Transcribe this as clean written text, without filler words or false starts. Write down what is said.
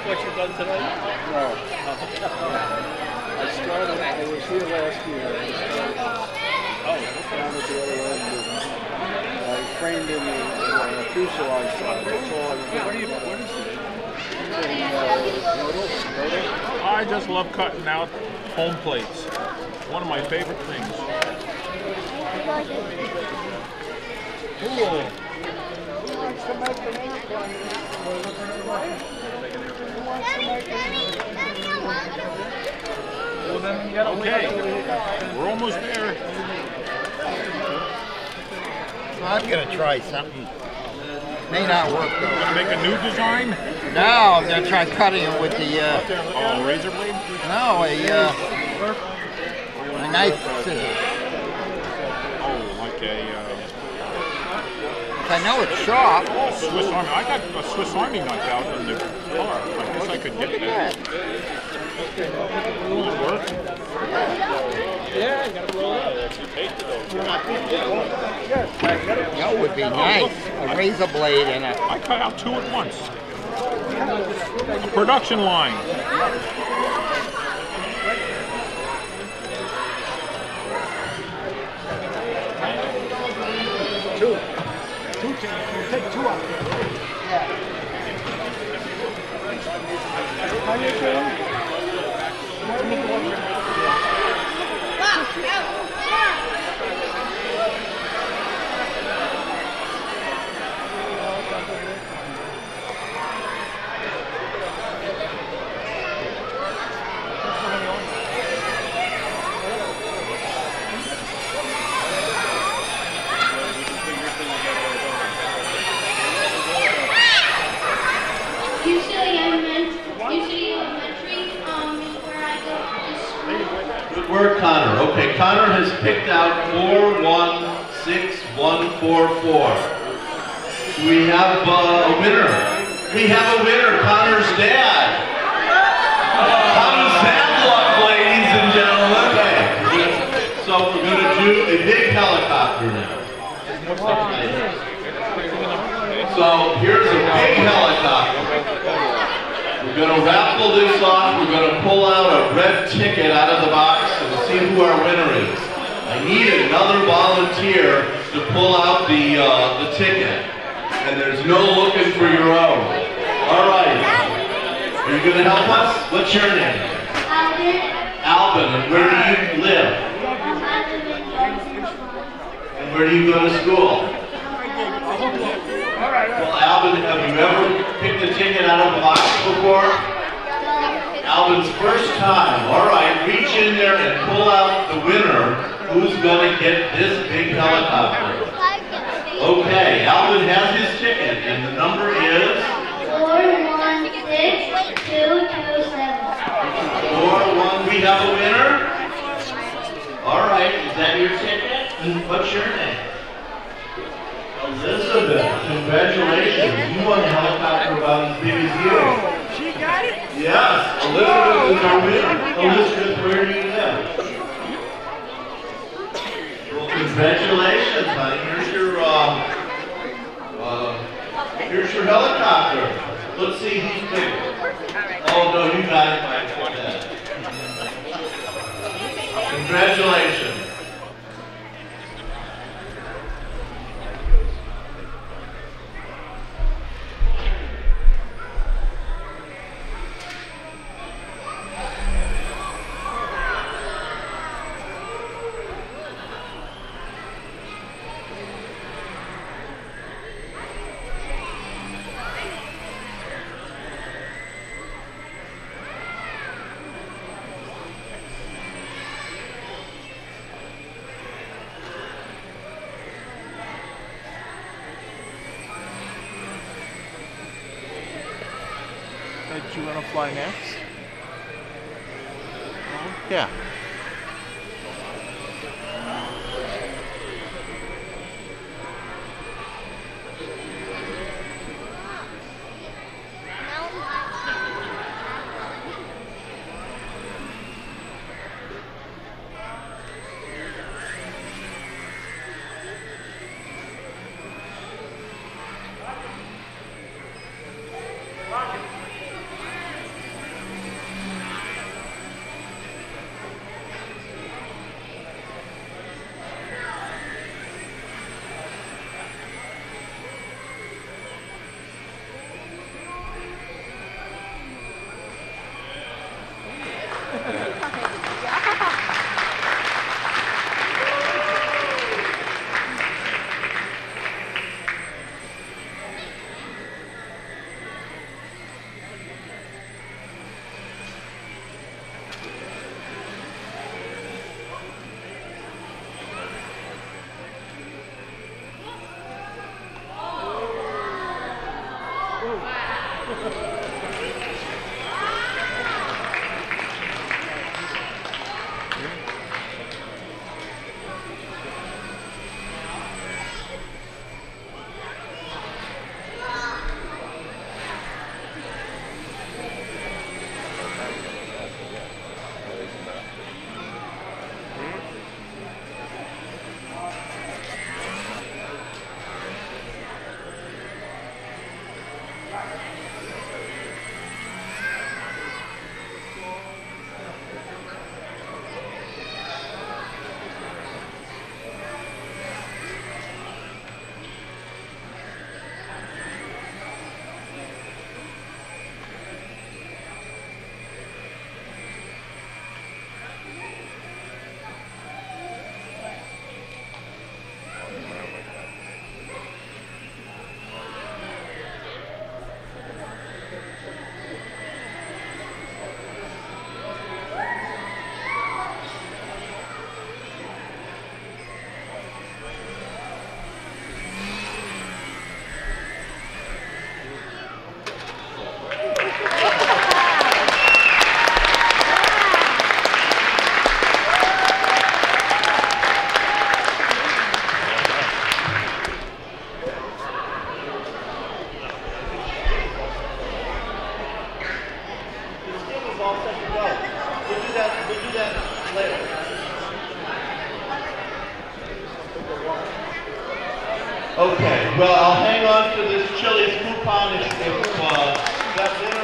What you've done tonight? No. I was here last year. Down at the other end. I framed in the fuselage side. That's all I was doing. What is it? I just love cutting out home plates. One of my favorite things. Cool. Okay, we're almost there. I'm gonna try something. May not work though. Gonna make a new design? No, I'm gonna try cutting it with the razor blade? No, a knife scissors. Oh, like a I know it's sharp. Swiss Army. I got a Swiss Army knife out in the car. I guess I could get that. Will it work? Yeah, you gotta blow it up. That would be nice. A razor blade and a... I cut out two at once. A production line. Two. Take two out. How you doing? Good work, Connor. Okay, Connor has picked out 416144. We have a winner. We have a winner, Connor's dad. Connor's Sandluck, ladies and gentlemen. Okay. So we're going to do a big helicopter now. So here's a big helicopter. We're going to raffle this off. We're going to pull out a red ticket out of the box and see who our winner is. I need another volunteer to pull out the ticket. And there's no looking for your own. All right. Are you going to help us? What's your name? Alvin. Alvin. And where do you live? And where do you go to school? Well, Alvin, have you ever picked a ticket out of a box before? Alvin's first time. All right, reach in there and pull out the winner who's going to get this big helicopter. Okay, Alvin has his ticket, and the number is? 416227. We have a winner? All right, is that your ticket? What's your name? Elizabeth, congratulations. You won a helicopter about as big as you. She got it? Yes, Elizabeth is our winner. Elizabeth, where do you live? Well, congratulations, honey. Here's your helicopter. Let's see who's bigger. Oh, no, you got it by that. Congratulations. Do you want to fly next? Yeah. it's all set to go. We'll do that later. Okay, well, I'll hang on to this Chili's coupon if that's it.